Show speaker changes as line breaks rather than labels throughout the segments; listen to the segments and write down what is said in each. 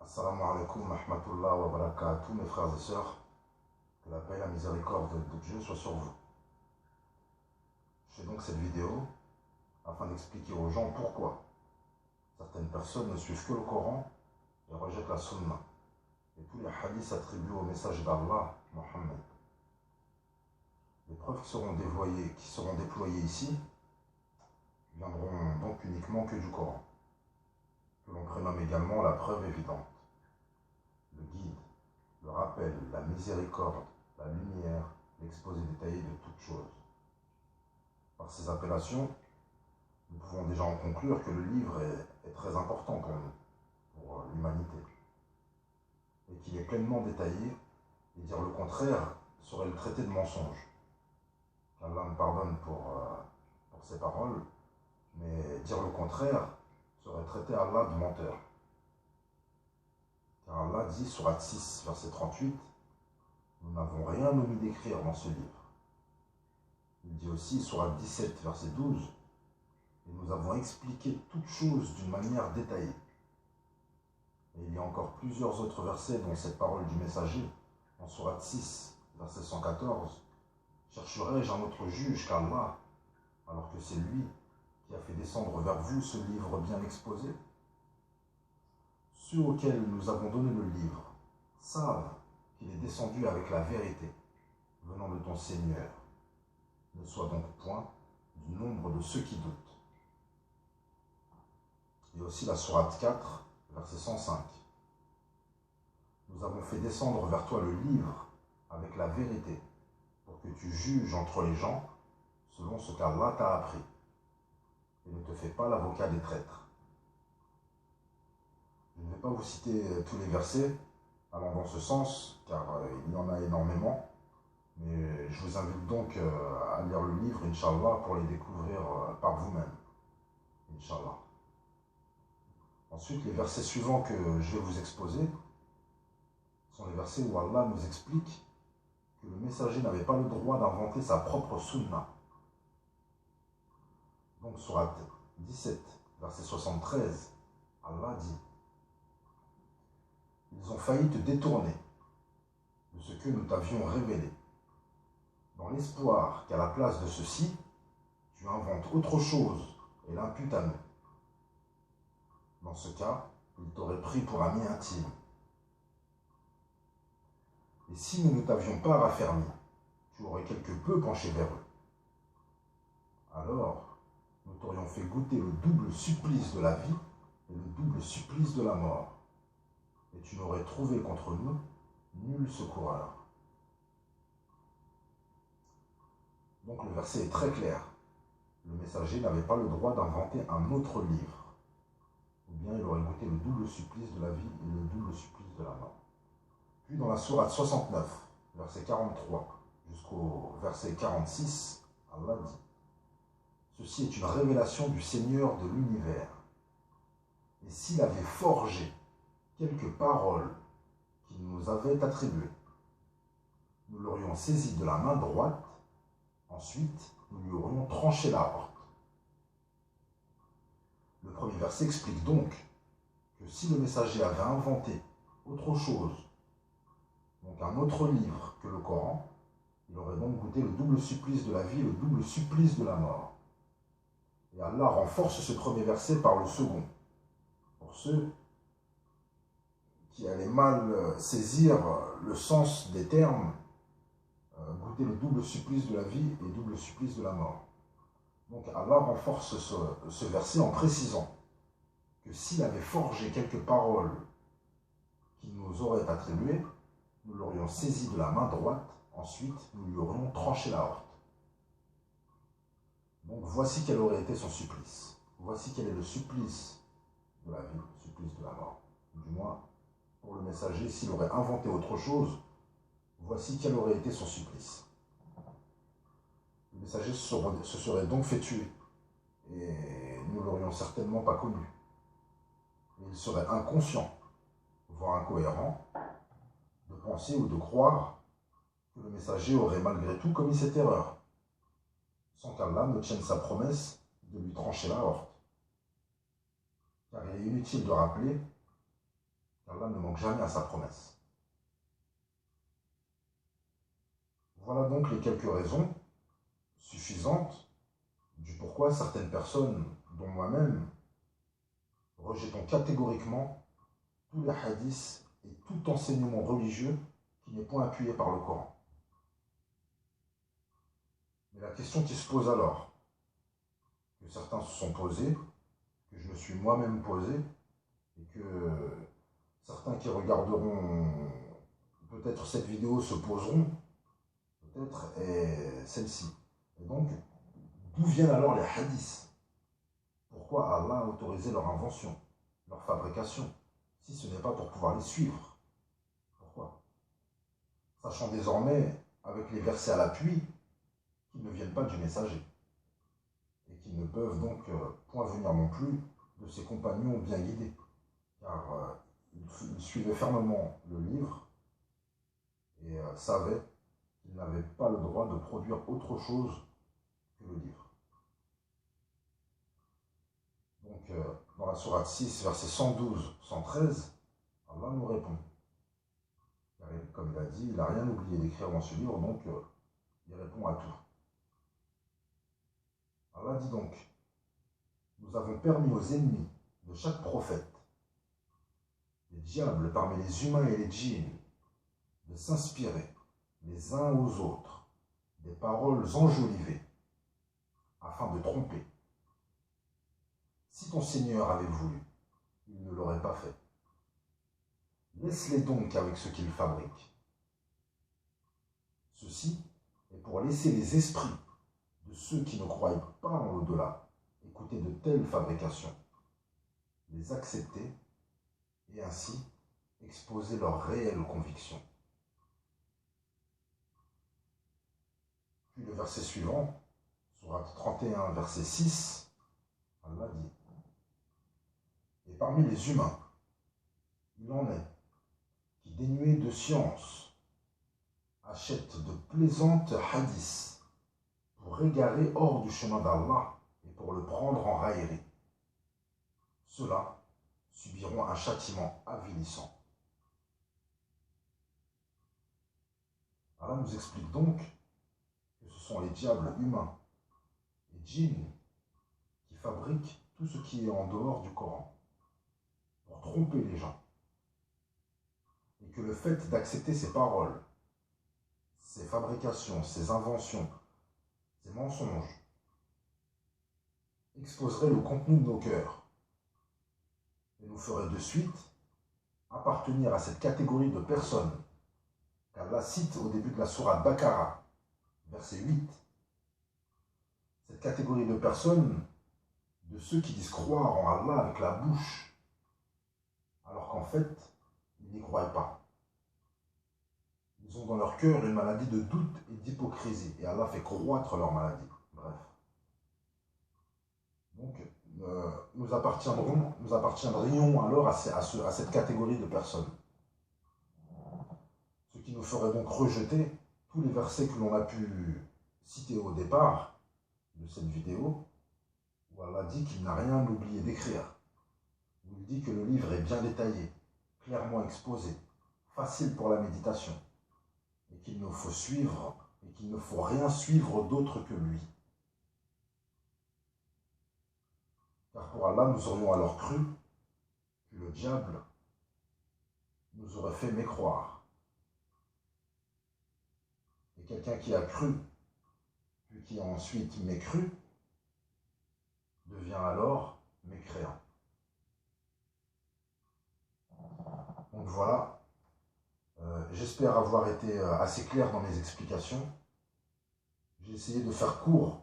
Assalamu alaikum wa rahmatullah wa barakatuh, mes frères et sœurs. Que la paix et la miséricorde de Dieu soient sur vous. Je fais donc cette vidéo afin d'expliquer aux gens pourquoi certaines personnes ne suivent que le Coran et rejettent la Sunna et tous les hadiths attribués au message d'Allah, Mohammed. Les preuves qui seront déployées ici viendront donc uniquement que du Coran, que l'on prénomme également la preuve évidente, le guide, le rappel, la miséricorde, la lumière, l'exposé détaillé de toutes choses. Par ces appellations, nous pouvons déjà en conclure que le livre est très important pour nous, pour l'humanité, et qu'il est pleinement détaillé, et dire le contraire serait le traité de mensonge. Qu'Allah me pardonne pour ces paroles, mais dire le contraire serait traiter Allah de menteur. Car Allah dit, sourate 6, verset 38, « Nous n'avons rien omis d'écrire dans ce livre. » Il dit aussi, sourate 17, verset 12, « Et nous avons expliqué toutes choses d'une manière détaillée. » Et il y a encore plusieurs autres versets dont cette parole du messager, en sourate 6, verset 114, « Chercherai-je un autre juge qu'Allah, alors que c'est lui qui a fait descendre vers vous ce livre bien exposé? Ceux auxquels nous avons donné le livre savent qu'il est descendu avec la vérité, venant de ton Seigneur. Ne sois donc point du nombre de ceux qui doutent. » Et aussi la sourate 4, verset 105. « Nous avons fait descendre vers toi le livre avec la vérité, pour que tu juges entre les gens selon ce qu'Allah t'a appris. Et ne te fais pas l'avocat des traîtres. » Je ne vais pas vous citer tous les versets allant dans ce sens, car il y en a énormément. Mais je vous invite donc à lire le livre, Inch'Allah, pour les découvrir par vous-même. Inch'Allah. Ensuite, les versets suivants que je vais vous exposer sont les versets où Allah nous explique que le messager n'avait pas le droit d'inventer sa propre sunna. Donc, sourate 17, verset 73, Allah dit: « Ils ont failli te détourner de ce que nous t'avions révélé, dans l'espoir qu'à la place de ceci, tu inventes autre chose et l'imputes à nous. Dans ce cas, ils t'auraient pris pour ami intime. Et si nous ne t'avions pas raffermi, tu aurais quelque peu penché vers eux. Alors, nous t'aurions fait goûter le double supplice de la vie et le double supplice de la mort. Et tu n'aurais trouvé contre nous nul secoureur. » Donc le verset est très clair. Le messager n'avait pas le droit d'inventer un autre livre. Ou bien il aurait goûté le double supplice de la vie et le double supplice de la mort. Puis dans la sourate 69, verset 43 jusqu'au verset 46, Allah dit: « Ceci est une révélation du Seigneur de l'univers. Et s'il avait forgé quelques paroles qu'il nous avait attribuées, nous l'aurions saisi de la main droite, ensuite nous lui aurions tranché la horte. » Le premier verset explique donc que si le messager avait inventé autre chose, donc un autre livre que le Coran, il aurait donc goûté le double supplice de la vie et le double supplice de la mort. Et Allah renforce ce premier verset par le second, pour ceux qui allaient mal saisir le sens des termes, goûter le double supplice de la vie et le double supplice de la mort. Donc Allah renforce ce verset en précisant que s'il avait forgé quelques paroles qui nous auraient attribuées, nous l'aurions saisi de la main droite, ensuite nous lui aurions tranché la horte. Donc voici quel aurait été son supplice. Voici quel est le supplice de la vie, le supplice de la mort. Du moins, pour le messager, s'il aurait inventé autre chose, voici quel aurait été son supplice. Le messager se serait donc fait tuer, et nous ne l'aurions certainement pas connu. Et il serait inconscient, voire incohérent, de penser ou de croire que le messager aurait malgré tout commis cette erreur, sans qu'Allah ne tienne sa promesse de lui trancher la horte. Car il est inutile de rappeler qu'Allah ne manque jamais à sa promesse. Voilà donc les quelques raisons suffisantes du pourquoi certaines personnes, dont moi-même, rejetons catégoriquement tous les hadiths et tout enseignement religieux qui n'est point appuyé par le Coran. Mais la question qui se pose alors, que certains se sont posés, que je me suis moi-même posé, et que certains qui regarderont peut-être cette vidéo se poseront, peut-être, est celle-ci. Et donc, d'où viennent alors les hadiths? Pourquoi Allah a autorisé leur invention, leur fabrication, si ce n'est pas pour pouvoir les suivre? Pourquoi? Sachant désormais, avec les versets à l'appui, qu'ils ne viennent pas du messager, et qui ne peuvent donc point venir non plus de ses compagnons bien guidés, car ils suivaient fermement le livre et savaient qu'ils n'avaient pas le droit de produire autre chose que le livre. Donc, dans la sourate 6, versets 112-113, Allah nous répond. Car, comme il a dit, il n'a rien oublié d'écrire dans ce livre, donc il répond à tout. Allah dit donc, nous avons permis aux ennemis de chaque prophète, les diables parmi les humains et les djinns, de s'inspirer les uns aux autres des paroles enjolivées afin de tromper. Si ton Seigneur avait voulu, il ne l'aurait pas fait. Laisse-les donc avec ce qu'ils fabriquent. Ceci est pour laisser les esprits de ceux qui ne croient pas en l'au-delà écouter de telles fabrications, les accepter et ainsi exposer leurs réelles convictions. Puis le verset suivant, sourate 31, verset 6, Allah dit: et parmi les humains, il en est qui, dénués de science, achètent de plaisantes hadiths pour égarer hors du chemin d'Allah et pour le prendre en raillerie. Ceux-là subiront un châtiment avilissant. Allah nous explique donc que ce sont les diables humains et djinns qui fabriquent tout ce qui est en dehors du Coran pour tromper les gens. Et que le fait d'accepter ces paroles, ces fabrications, ces inventions, ces mensonges, exposerait le contenu de nos cœurs et nous ferait de suite appartenir à cette catégorie de personnes qu'Allah cite au début de la sourate Baqara, verset 8. Cette catégorie de personnes, de ceux qui disent croire en Allah avec la bouche, alors qu'en fait, ils n'y croient pas. Ils ont dans leur cœur une maladie de doute et d'hypocrisie, et Allah fait croître leur maladie. Bref. Donc, nous appartiendrions alors à cette catégorie de personnes. Ce qui nous ferait donc rejeter tous les versets que l'on a pu citer au départ de cette vidéo, où Allah dit qu'il n'a rien oublié d'écrire, où il dit que le livre est bien détaillé, clairement exposé, facile pour la méditation, et qu'il ne faut suivre, et qu'il ne faut rien suivre d'autre que lui. Car pour Allah, nous aurions alors cru que le diable nous aurait fait mécroire. Et quelqu'un qui a cru, puis qui a ensuite mécru, devient alors mécréant. Donc voilà, j'espère avoir été assez clair dans mes explications. J'ai essayé de faire court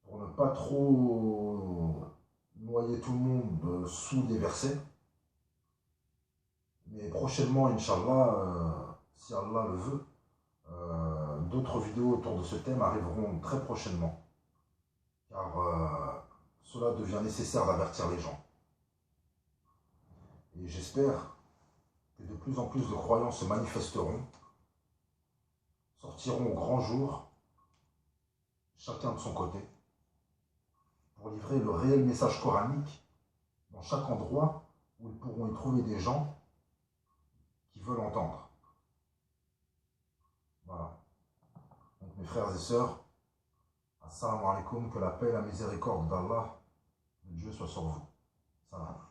pour ne pas trop noyer tout le monde sous des versets. Mais prochainement, Inch'Allah, si Allah le veut, d'autres vidéos autour de ce thème arriveront très prochainement. Car cela devient nécessaire d'avertir les gens. Et j'espère que de plus en plus de croyants se manifesteront, sortiront au grand jour, chacun de son côté, pour livrer le réel message coranique dans chaque endroit où ils pourront y trouver des gens veulent entendre. Voilà. Donc mes frères et sœurs, assalamu alaikum, que la paix et la miséricorde d'Allah, de Dieu soit sur vous. Salam.